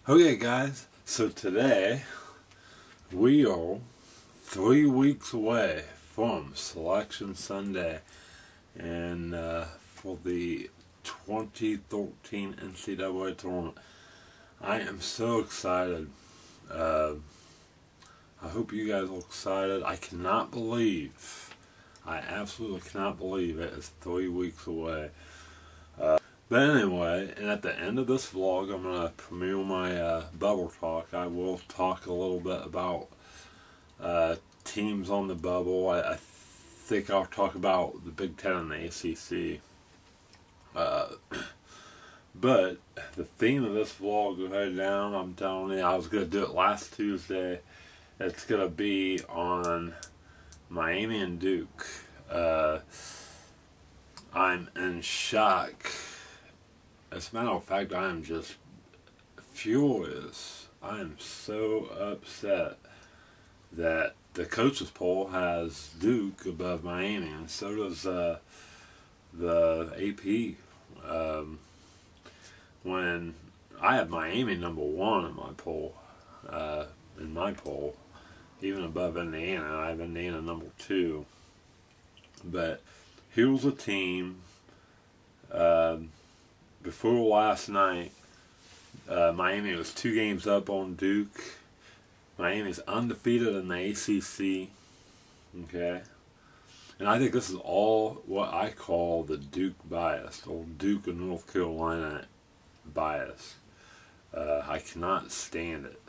Okay, guys, so today we are 3 weeks away from Selection Sunday and for the 2013 NCAA tournament. I am so excited. I hope you guys are excited. I absolutely cannot believe it is 3 weeks away. But anyway, and at the end of this vlog, I'm going to premiere my bubble talk. I will talk a little bit about teams on the bubble. I think I'll talk about the Big Ten and the ACC. But the theme of this vlog, go ahead down, I'm telling you, I was going to do it last Tuesday. It's going to be on Miami and Duke. I'm in shock. As a matter of fact, I am just furious. I am so upset that the coaches poll has Duke above Miami, and so does the AP. When I have Miami number 1 in my poll, even above Indiana. I have Indiana number 2. But here's a team. Before last night, Miami was 2 games up on Duke. Miami's undefeated in the ACC. Okay? And I think this is all what I call the Duke bias, or Duke and North Carolina bias. I cannot stand it.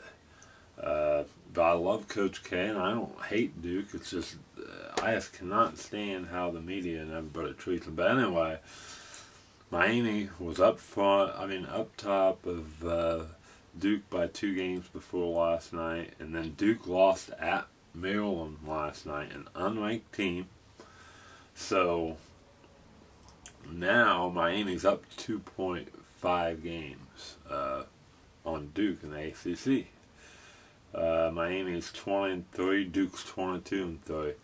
But I love Coach K, and I don't hate Duke. It's just, I just cannot stand how the media and everybody treats them. But anyway, Miami was up top of Duke by 2 games before last night, and then Duke lost at Maryland last night, an unranked team. So now Miami's up 2.5 games on Duke in the ACC. Miami's 20-3, Duke's 22-3.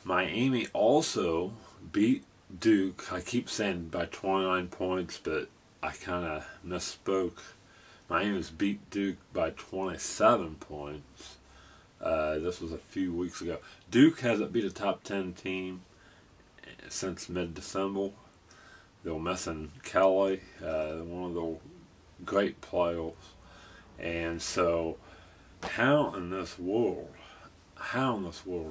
Miami also beat Duke, I keep saying by 29 points, but I kind of misspoke. Miami's beat Duke by 27 points. This was a few weeks ago. Duke hasn't beat a top 10 team since mid-December. They were missing Kelly, one of the great players. And so, how in this world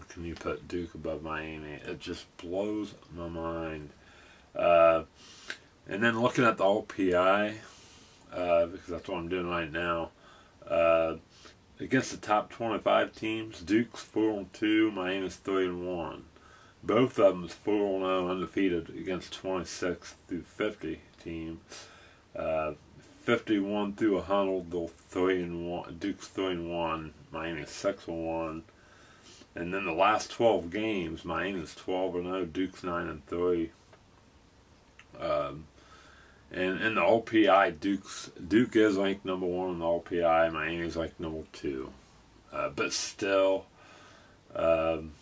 can you put Duke above Miami? It just blows my mind. And then looking at the RPI, because that's what I'm doing right now, against the top 25 teams, Duke's 4-2, Miami's 3-1. Both of them is 4-0 undefeated against 26 through 50 teams. 51 through 100, they're 3-1. Duke's 3-1, Miami's 6-1. And then the last 12 games, Miami's 12-0, Duke's 9-3. And in the RPI, Duke is ranked number 1 in the RPI. Miami's ranked number 2. But still, and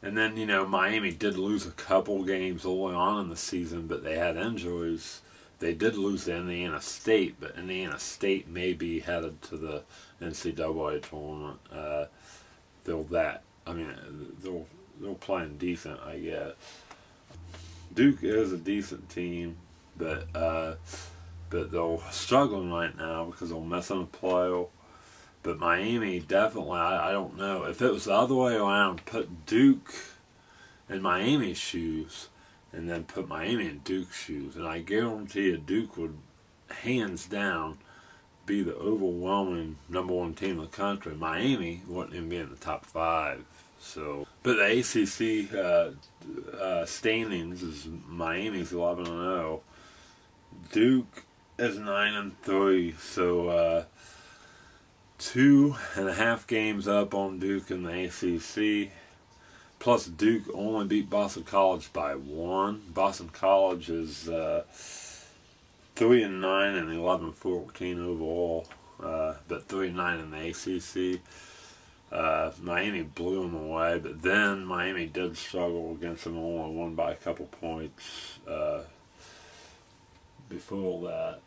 then, Miami did lose a couple games early on in the season, but they had injuries. They did lose to Indiana State, but Indiana State may be headed to the NCAA tournament. They're playing decent, I guess. Duke is a decent team, but they're struggling right now because they're missing a player. But Miami definitely, I don't know. If it was the other way around, put Duke in Miami's shoes, and then put Miami in Duke's shoes, and I guarantee you Duke would, hands down, be the overwhelming number 1 team in the country. Miami wouldn't even be in the top 5. So, but the ACC standings is Miami's 11-0, Duke is 9-3. So 2.5 games up on Duke in the ACC. Plus, Duke only beat Boston College by 1. Boston College is 3-9 and 11-14 overall, but 3-9 in the ACC. Miami blew them away, but then Miami did struggle against them, only won by a couple points before that.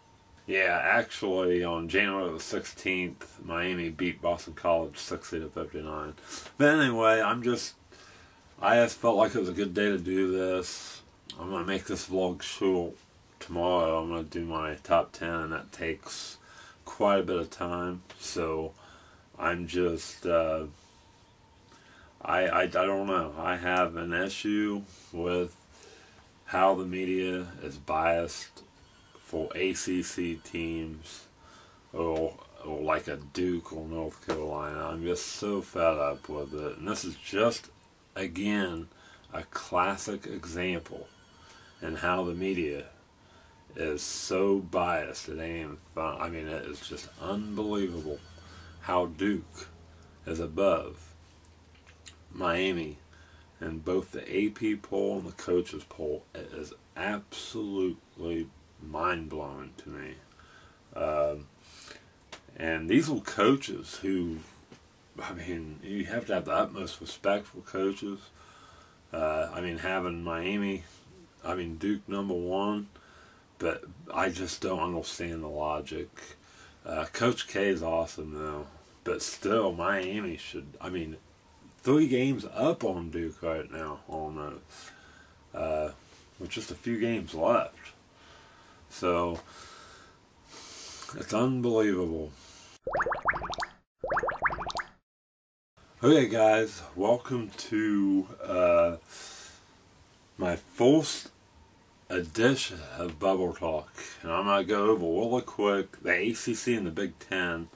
Yeah, actually, on January the 16th, Miami beat Boston College 60-59. But anyway, I just felt like it was a good day to do this. I'm going to make this vlog short tomorrow. I'm going to do my top 10, and that takes quite a bit of time. So I'm just, I don't know. I have an issue with how the media is biased for ACC teams or like a Duke or North Carolina. I'm just so fed up with it. And this is just, again, a classic example in how the media is so biased. It ain't even fun. I mean, it is just unbelievable how Duke is above Miami in both the AP poll and the coaches poll. It is absolutely mind-blowing to me. And these are coaches who, I mean, you have to have the utmost respect for coaches. I mean, having Duke number one, but I just don't understand the logic. Coach K is awesome though, but still Miami should, 3 games up on Duke right now, almost, with just a few games left. So, it's unbelievable. Okay guys, welcome to my first edition of Bubble Talk. And I'm going to go over really quick the ACC and the Big Ten.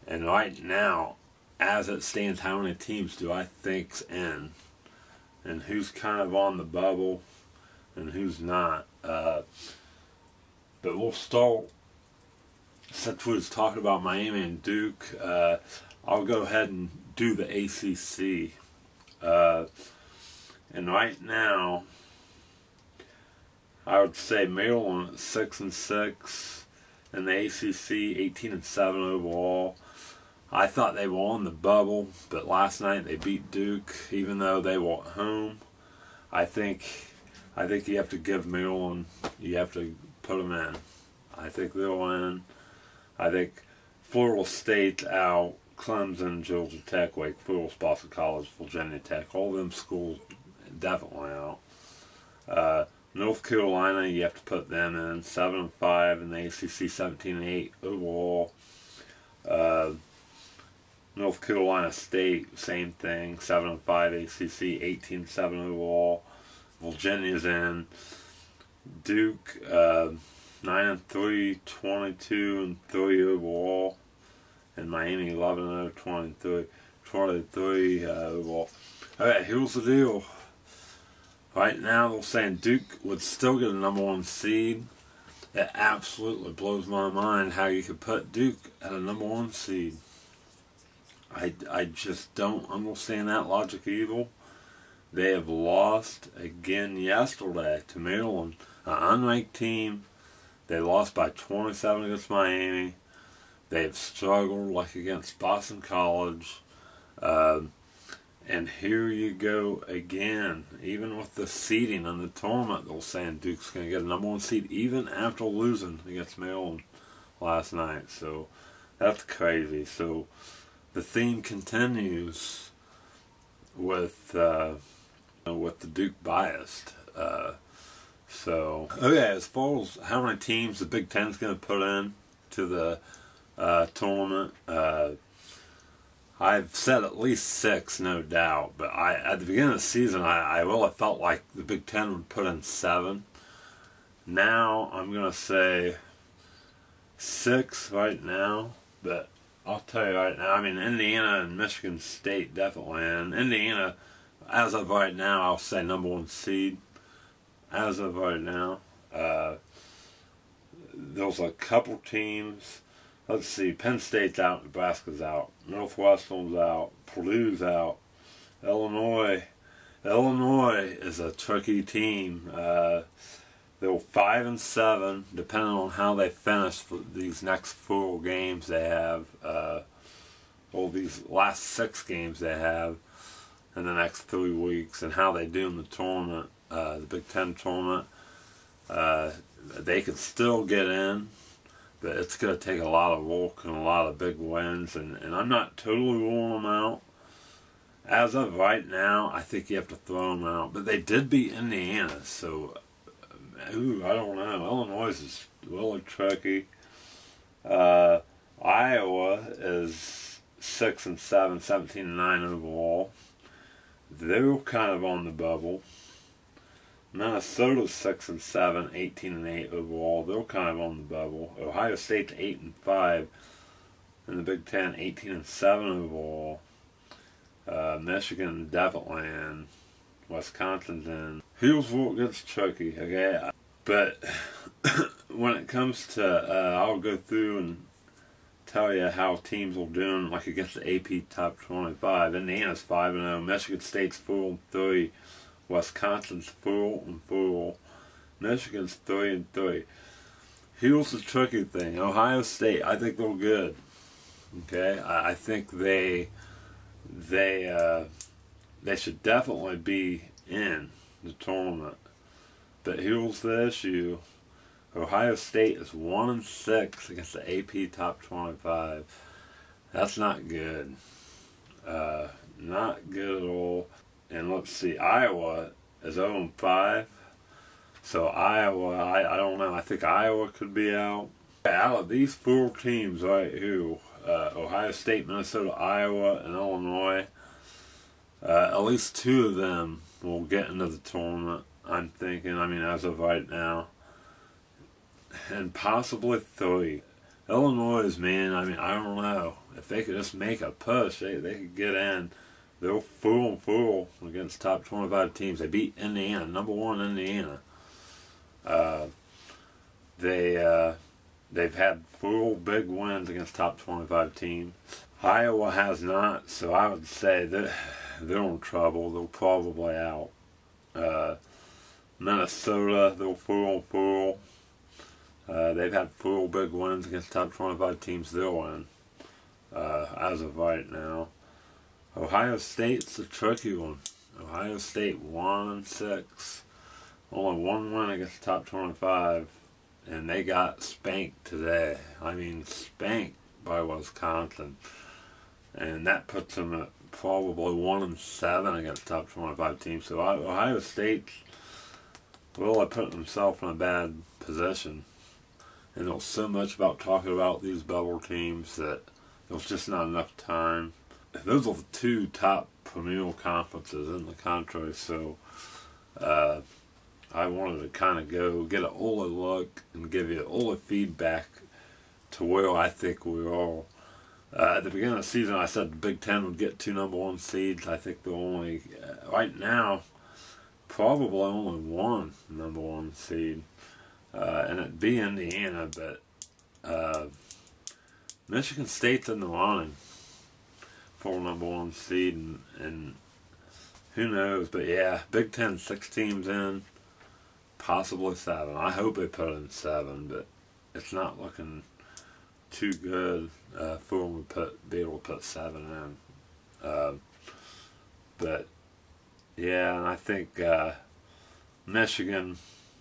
And right now, as it stands, how many teams do I think's in? And who's kind of on the bubble and who's not. But we'll start, since we was talking about Miami and Duke, I'll go ahead and do the ACC. And right now, I would say Maryland at 6-6, and the ACC 18-7 overall. I thought they were on the bubble, but last night they beat Duke, even though they were at home. I think you have to give Maryland, you have to put them in. I think they'll in. I think Florida State's out, Clemson, Georgia Tech, Wake Forest, Boston College, Virginia Tech, all them schools definitely out. North Carolina, you have to put them in, 7-5 in the ACC, 17-8 overall. North Carolina State, same thing, 7-5 ACC, 18-7 overall. Virginia's in. Duke, 9-3, 22-3 overall. And Miami, 11-0, 23 overall. Alright, here's the deal. Right now, they're saying Duke would still get a number 1 seed. It absolutely blows my mind how you could put Duke at a number 1 seed. I just don't understand that logic either. They have lost again yesterday to Maryland, an unranked team. They lost by 27 against Miami. They have struggled like against Boston College. And here you go again. Even with the seeding in the tournament, they're saying Duke's going to get a number 1 seed even after losing against Maryland last night. So that's crazy. So the theme continues with the Duke biased. Okay, as far as how many teams the Big Ten's going to put in to the tournament, I've said at least 6, no doubt. But at the beginning of the season, I really felt like the Big Ten would put in 7. Now I'm going to say 6 right now, but I'll tell you right now, Indiana and Michigan State definitely in. Indiana, as of right now, I'll say number 1 seed. As of right now, there's a couple teams. Let's see, Penn State's out, Nebraska's out, Northwestern's out, Purdue's out, Illinois is a tricky team. They're 5-7, depending on how they finish for these next 4 games they have, or these last 6 games they have in the next 3 weeks, and how they do in the tournament, the Big Ten tournament. They could still get in. but it's going to take a lot of work and a lot of big wins, and I'm not totally ruling them out. As of right now, I think you have to throw them out. But they did beat Indiana, so I don't know. Illinois is really tricky. Iowa is 6-7, 17-9 overall. They're kind of on the bubble. Minnesota's 6-7, 18-8 overall. They're kind of on the bubble. Ohio State's 8-5 in the Big Ten, 18-7 overall. Michigan definitely in. Wisconsin's in. Here's where it gets tricky, okay? But when it comes to, I'll go through and tell you how teams are doing, like against the AP Top 25. Indiana's 5-0. Michigan State's 4-3. Wisconsin's 4-4. Michigan's 3-3. Here's the tricky thing. Ohio State, I think they're good. Okay, I think they should definitely be in the tournament. But here's the issue. Ohio State is 1-6 against the AP Top 25. That's not good. Not good at all. And let's see, Iowa is 0-5. So Iowa, I don't know. I think Iowa could be out. Out of these four teams right here, Ohio State, Minnesota, Iowa, and Illinois, at least two of them will get into the tournament, I'm thinking. I mean, as of right now. And possibly three. Illinois, man, I mean, I don't know. If they could just make a push, they could get in. They're 4-4 against top 25 teams. They beat Indiana, number 1 Indiana. They've had 4 big wins against top 25 teams. Iowa has not, so I would say that they're in trouble. They're probably out. Minnesota, they're 4-4. They've had 4 big wins against top 25 teams. They're in, as of right now. Ohio State's a tricky one. Ohio State 1-6. Only 1 win against top 25. And they got spanked today. I mean, spanked by Wisconsin. And that puts them at probably 1-7 against top 25 teams. So Ohio State's really putting themselves in a bad position. And there's so much about talking about these bubble teams that there's just not enough time. Those are the 2 top premier conferences in the country, so I wanted to kind of go get an early look and give you all the feedback to where I think we are. At the beginning of the season, I said the Big Ten would get 2 number 1 seeds. I think they're only, right now, probably only 1 number 1 seed. And it'd be Indiana, but Michigan State's in the running for number 1 seed, and who knows, but yeah, Big Ten 6 teams in, possibly 7. I hope they put in 7, but it's not looking too good for them to be able to put 7 in. But yeah, and I think Michigan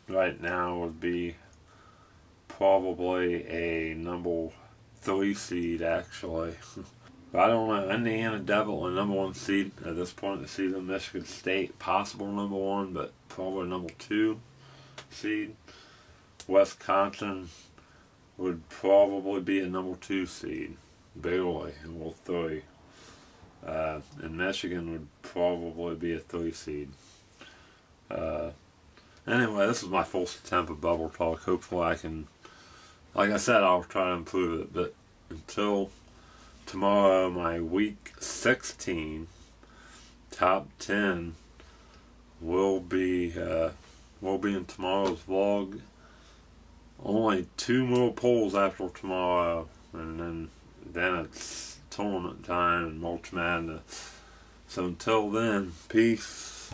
right now would be probably a number 3 seed, actually. But I don't know. Indiana definitely number 1 seed at this point in the season. Michigan State possible number 1, but probably number 2 seed. Wisconsin would probably be a number 2 seed, barely, or 3. And Michigan would probably be a 3 seed. Anyway, this is my first attempt at bubble talk. Hopefully I can, like I said, I'll try to improve it. But until tomorrow, my week 16 top 10 will be in tomorrow's vlog. Only 2 more polls after tomorrow, and then it's tournament time and March Madness. So until then, peace.